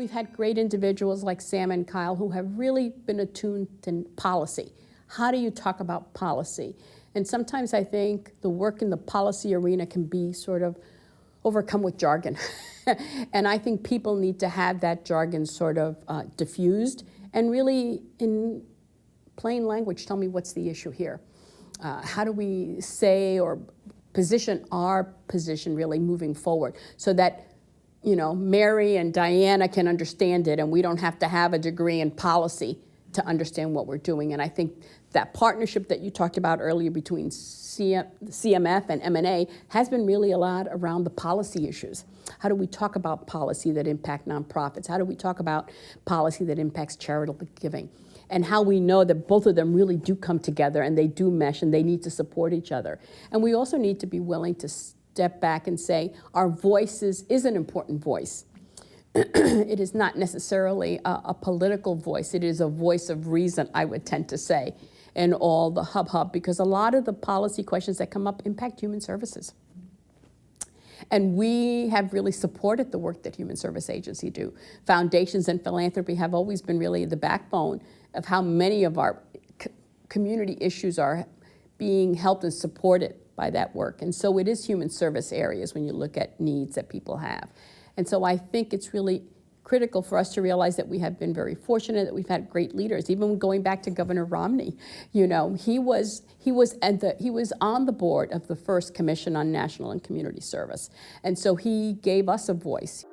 We've had great individuals like Sam and Kyle who have really been attuned to policy. How do you talk about policy? And sometimes I think the work in the policy arena can be sort of overcome with jargon. And I think people need to have that jargon sort of diffused and really in plain language tell me what's the issue here. How do we say or position our position really moving forward so that Mary and Diana can understand it and we don't have to have a degree in policy to understand what we're doing. And I think that partnership that you talked about earlier between CMF and M&A has been really a lot around the policy issues. How do we talk about policy that impact nonprofits? How do we talk about policy that impacts charitable giving? And how we know that both of them really do come together and they do mesh and they need to support each other. And we also need to be willing to step back and say our voices is an important voice. It is not necessarily a political voice. It is a voice of reason, I would tend to say, in all the hub, because a lot of the policy questions that come up impact human services. And we have really supported the work that Human Service Agency do. Foundations and philanthropy have always been really the backbone of how many of our community issues are being helped and supported by that work. And so it is human service areas when you look at needs that people have. And so I think it's really critical for us to realize that we have been very fortunate, that we've had great leaders. Even going back to Governor Romney, he was on the board of the first Commission on National and Community Service. And so he gave us a voice.